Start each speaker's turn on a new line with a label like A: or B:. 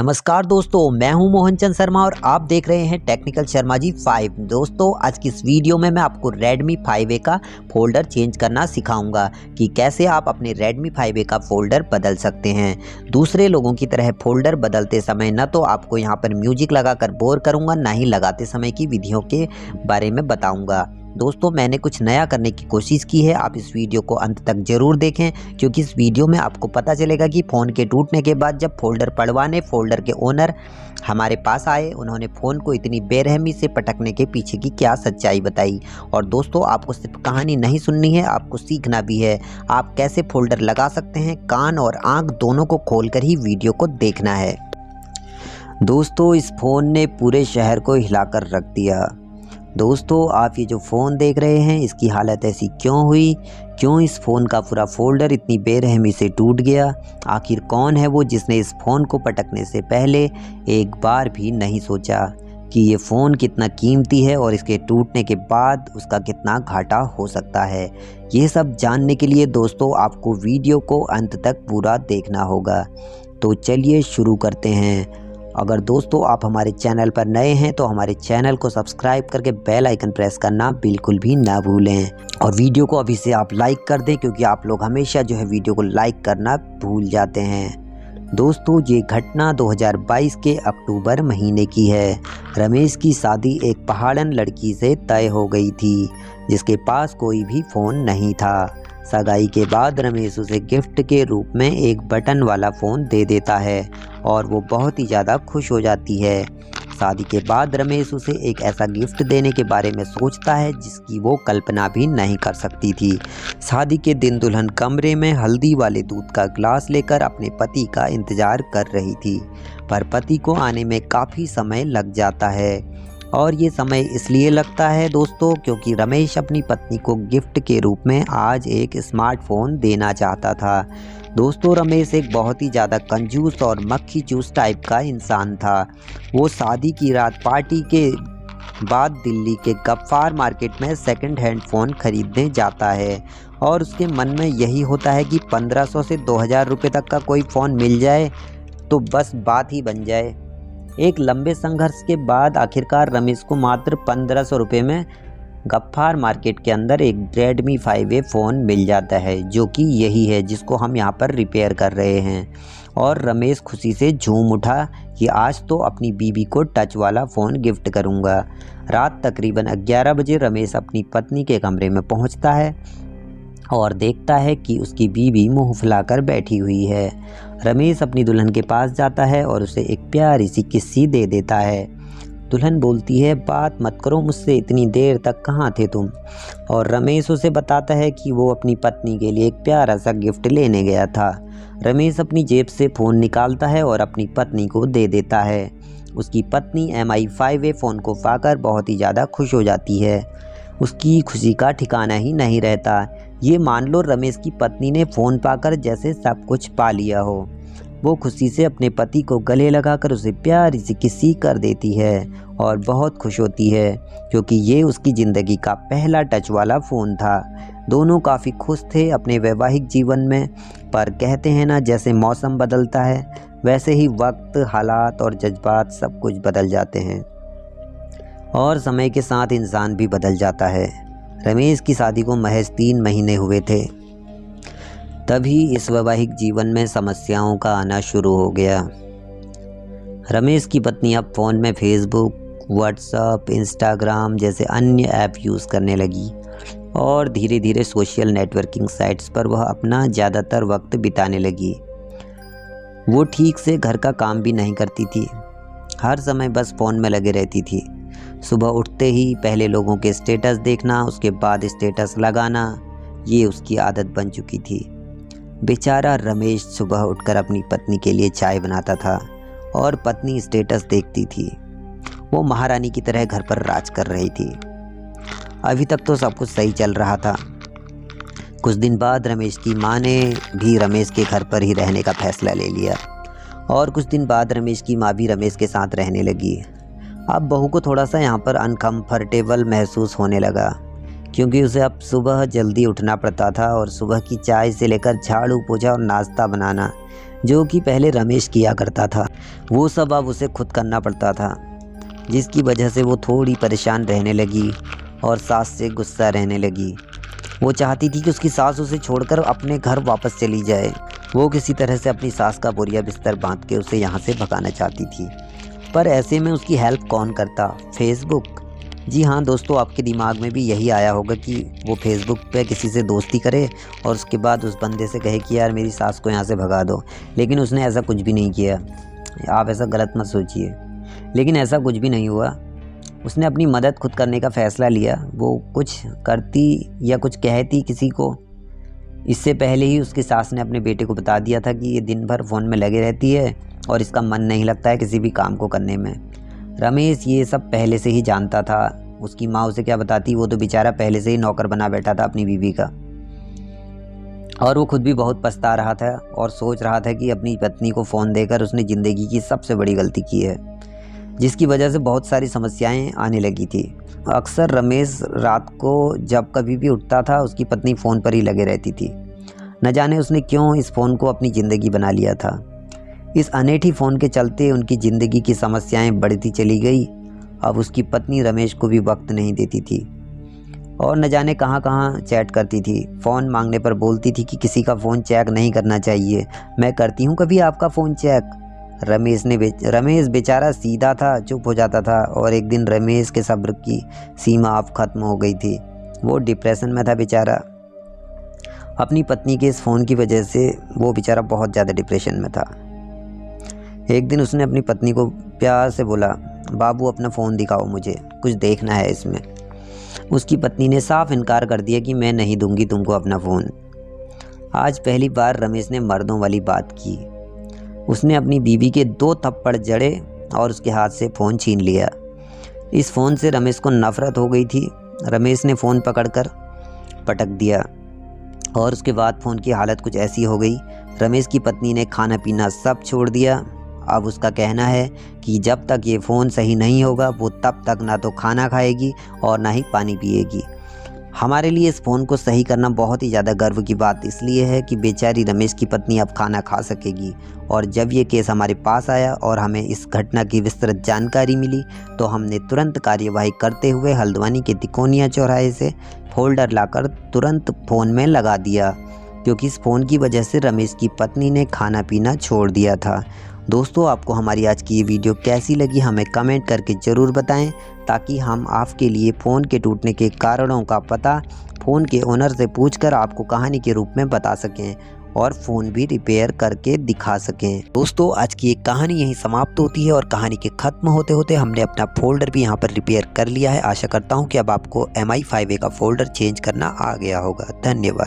A: नमस्कार दोस्तों, मैं हूं मोहनचंद शर्मा और आप देख रहे हैं टेक्निकल शर्मा जी 5। दोस्तों, आज की इस वीडियो में मैं आपको Redmi 5A का फोल्डर चेंज करना सिखाऊंगा कि कैसे आप अपने Redmi 5A का फोल्डर बदल सकते हैं। दूसरे लोगों की तरह फोल्डर बदलते समय न तो आपको यहां पर म्यूजिक लगाकर बोर करूंगा, ना ही लगाते समय की विधियों के बारे में बताऊंगा। दोस्तों, मैंने कुछ नया करने की कोशिश की है। आप इस वीडियो को अंत तक ज़रूर देखें, क्योंकि इस वीडियो में आपको पता चलेगा कि फ़ोन के टूटने के बाद जब फोल्डर पड़वाने फोल्डर के ओनर हमारे पास आए, उन्होंने फ़ोन को इतनी बेरहमी से पटकने के पीछे की क्या सच्चाई बताई। और दोस्तों, आपको सिर्फ कहानी नहीं सुननी है, आपको सीखना भी है। आप कैसे फोल्डर लगा सकते हैं, कान और आँख दोनों को खोलकर ही वीडियो को देखना है। दोस्तों, इस फ़ोन ने पूरे शहर को हिलाकर रख दिया। दोस्तों, आप ये जो फ़ोन देख रहे हैं, इसकी हालत ऐसी क्यों हुई? क्यों इस फ़ोन का पूरा फोल्डर इतनी बेरहमी से टूट गया? आखिर कौन है वो जिसने इस फ़ोन को पटकने से पहले एक बार भी नहीं सोचा कि ये फ़ोन कितना कीमती है और इसके टूटने के बाद उसका कितना घाटा हो सकता है? ये सब जानने के लिए दोस्तों आपको वीडियो को अंत तक पूरा देखना होगा। तो चलिए शुरू करते हैं। अगर दोस्तों आप हमारे चैनल पर नए हैं तो हमारे चैनल को सब्सक्राइब करके बेल आइकन प्रेस करना बिल्कुल भी ना भूलें। और वीडियो को अभी से आप लाइक कर दें, क्योंकि आप लोग हमेशा जो है वीडियो को लाइक करना भूल जाते हैं। दोस्तों, ये घटना 2022 के अक्टूबर महीने की है। रमेश की शादी एक पहाड़न लड़की से तय हो गई थी, जिसके पास कोई भी फ़ोन नहीं था। सगाई के बाद रमेश उसे गिफ्ट के रूप में एक बटन वाला फ़ोन दे देता है और वो बहुत ही ज़्यादा खुश हो जाती है। शादी के बाद रमेश उसे एक ऐसा गिफ्ट देने के बारे में सोचता है जिसकी वो कल्पना भी नहीं कर सकती थी। शादी के दिन दुल्हन कमरे में हल्दी वाले दूध का ग्लास लेकर अपने पति का इंतज़ार कर रही थी, पर पति को आने में काफ़ी समय लग जाता है। और ये समय इसलिए लगता है दोस्तों, क्योंकि रमेश अपनी पत्नी को गिफ्ट के रूप में आज एक स्मार्टफोन देना चाहता था। दोस्तों, रमेश एक बहुत ही ज़्यादा कंजूस और मक्खी चूस टाइप का इंसान था। वो शादी की रात पार्टी के बाद दिल्ली के गफ्फार मार्केट में सेकंड हैंड फ़ोन खरीदने जाता है और उसके मन में यही होता है कि 1500 से 2000 रुपये तक का कोई फ़ोन मिल जाए तो बस बात ही बन जाए। एक लंबे संघर्ष के बाद आखिरकार रमेश को मात्र 1500 रुपये में गफ्फार मार्केट के अंदर एक Redmi 5A फ़ोन मिल जाता है, जो कि यही है जिसको हम यहाँ पर रिपेयर कर रहे हैं। और रमेश खुशी से झूम उठा कि आज तो अपनी बीबी को टच वाला फ़ोन गिफ्ट करूँगा। रात तकरीबन 11 बजे रमेश अपनी पत्नी के कमरे में पहुँचता है और देखता है कि उसकी बीवी मुंह फुलाकर बैठी हुई है। रमेश अपनी दुल्हन के पास जाता है और उसे एक प्यारी सी किस्सी दे देता है। दुल्हन बोलती है, बात मत करो मुझसे, इतनी देर तक कहाँ थे तुम? और रमेश उसे बताता है कि वो अपनी पत्नी के लिए एक प्यारा सा गिफ्ट लेने गया था। रमेश अपनी जेब से फ़ोन निकालता है और अपनी पत्नी को दे देता है। उसकी पत्नी MI 5A फ़ोन को पाकर बहुत ही ज़्यादा खुश हो जाती है। उसकी खुशी का ठिकाना ही नहीं रहता। ये मान लो रमेश की पत्नी ने फ़ोन पाकर जैसे सब कुछ पा लिया हो। वो खुशी से अपने पति को गले लगाकर उसे प्यारी सी किस्सी कर देती है और बहुत खुश होती है, क्योंकि ये उसकी ज़िंदगी का पहला टच वाला फ़ोन था। दोनों काफ़ी खुश थे अपने वैवाहिक जीवन में, पर कहते हैं ना, जैसे मौसम बदलता है वैसे ही वक्त, हालात और जज्बात सब कुछ बदल जाते हैं और समय के साथ इंसान भी बदल जाता है। रमेश की शादी को महज 3 महीने हुए थे, तभी इस वैवाहिक जीवन में समस्याओं का आना शुरू हो गया। रमेश की पत्नी अब फ़ोन में फेसबुक, व्हाट्सएप, इंस्टाग्राम जैसे अन्य ऐप यूज़ करने लगी और धीरे धीरे सोशल नेटवर्किंग साइट्स पर वह अपना ज़्यादातर वक्त बिताने लगी। वो ठीक से घर का काम भी नहीं करती थी, हर समय बस फ़ोन में लगे रहती थी। सुबह उठते ही पहले लोगों के स्टेटस देखना, उसके बाद स्टेटस लगाना, ये उसकी आदत बन चुकी थी। बेचारा रमेश सुबह उठकर अपनी पत्नी के लिए चाय बनाता था और पत्नी स्टेटस देखती थी। वो महारानी की तरह घर पर राज कर रही थी। अभी तक तो सब कुछ सही चल रहा था। कुछ दिन बाद रमेश की माँ ने भी रमेश के घर पर ही रहने का फैसला ले लिया और कुछ दिन बाद रमेश की माँ भी रमेश के साथ रहने लगी। अब बहू को थोड़ा सा यहाँ पर अनकम्फर्टेबल महसूस होने लगा, क्योंकि उसे अब सुबह जल्दी उठना पड़ता था और सुबह की चाय से लेकर झाड़ू पोछा और नाश्ता बनाना, जो कि पहले रमेश किया करता था, वो सब अब उसे खुद करना पड़ता था, जिसकी वजह से वो थोड़ी परेशान रहने लगी और सास से गुस्सा रहने लगी। वो चाहती थी कि उसकी सास उसे छोड़कर अपने घर वापस चली जाए। वो किसी तरह से अपनी सास का बोरिया बिस्तर बांध के उसे यहाँ से भगाना चाहती थी, पर ऐसे में उसकी हेल्प कौन करता? फेसबुक। जी हाँ दोस्तों, आपके दिमाग में भी यही आया होगा कि वो फेसबुक पे किसी से दोस्ती करे और उसके बाद उस बंदे से कहे कि यार मेरी सास को यहाँ से भगा दो, लेकिन उसने ऐसा कुछ भी नहीं किया। आप ऐसा गलत मत सोचिए, लेकिन ऐसा कुछ भी नहीं हुआ। उसने अपनी मदद खुद करने का फ़ैसला लिया। वो कुछ करती या कुछ कहती किसी को, इससे पहले ही उसकी सास ने अपने बेटे को बता दिया था कि ये दिन भर फ़ोन में लगे रहती है और इसका मन नहीं लगता है किसी भी काम को करने में। रमेश ये सब पहले से ही जानता था। उसकी माँ उसे क्या बताती, वो तो बेचारा पहले से ही नौकर बना बैठा था अपनी बीवी का, और वो खुद भी बहुत पछता रहा था और सोच रहा था कि अपनी पत्नी को फ़ोन देकर उसने ज़िंदगी की सबसे बड़ी गलती की है, जिसकी वजह से बहुत सारी समस्याएं आने लगी थी। अक्सर रमेश रात को जब कभी भी उठता था, उसकी पत्नी फ़ोन पर ही लगे रहती थी। न जाने उसने क्यों इस फ़ोन को अपनी ज़िंदगी बना लिया था। इस अनैठी फ़ोन के चलते उनकी ज़िंदगी की समस्याएं बढ़ती चली गई। अब उसकी पत्नी रमेश को भी वक्त नहीं देती थी और न जाने कहाँ कहाँ चैट करती थी। फ़ोन मांगने पर बोलती थी कि किसी का फ़ोन चेक नहीं करना चाहिए, मैं करती हूँ कभी आपका फ़ोन चेक। रमेश बेचारा सीधा था, चुप हो जाता था, और एक दिन रमेश के सब्र की सीमा अब ख़त्म हो गई थी। वो डिप्रेशन में था बेचारा। अपनी पत्नी के इस फ़ोन की वजह से वो बेचारा बहुत ज़्यादा डिप्रेशन में था। एक दिन उसने अपनी पत्नी को प्यार से बोला, बाबू अपना फ़ोन दिखाओ, मुझे कुछ देखना है इसमें। उसकी पत्नी ने साफ इनकार कर दिया कि मैं नहीं दूंगी तुमको अपना फ़ोन। आज पहली बार रमेश ने मर्दों वाली बात की। उसने अपनी बीवी के 2 थप्पड़ जड़े और उसके हाथ से फ़ोन छीन लिया। इस फ़ोन से रमेश को नफ़रत हो गई थी। रमेश ने फ़ोन पकड़कर पटक दिया और उसके बाद फ़ोन की हालत कुछ ऐसी हो गई। रमेश की पत्नी ने खाना पीना सब छोड़ दिया। अब उसका कहना है कि जब तक ये फ़ोन सही नहीं होगा वो तब तक ना तो खाना खाएगी और ना ही पानी पिएगी। हमारे लिए इस फ़ोन को सही करना बहुत ही ज़्यादा गर्व की बात इसलिए है कि बेचारी रमेश की पत्नी अब खाना खा सकेगी। और जब ये केस हमारे पास आया और हमें इस घटना की विस्तृत जानकारी मिली तो हमने तुरंत कार्यवाही करते हुए हल्द्वानी के तिकोनिया चौराहे से फोल्डर लाकर तुरंत फ़ोन में लगा दिया, क्योंकि इस फ़ोन की वजह से रमेश की पत्नी ने खाना पीना छोड़ दिया था। दोस्तों, आपको हमारी आज की ये वीडियो कैसी लगी हमें कमेंट करके ज़रूर बताएं, ताकि हम आपके लिए फ़ोन के टूटने के कारणों का पता फ़ोन के ओनर से पूछकर आपको कहानी के रूप में बता सकें और फ़ोन भी रिपेयर करके दिखा सकें। दोस्तों, आज की एक कहानी यहीं समाप्त होती है और कहानी के ख़त्म होते होते हमने अपना फ़ोल्डर भी यहाँ पर रिपेयर कर लिया है। आशा करता हूँ कि अब आपको MI5A का फ़ोल्डर चेंज करना आ गया होगा। धन्यवाद।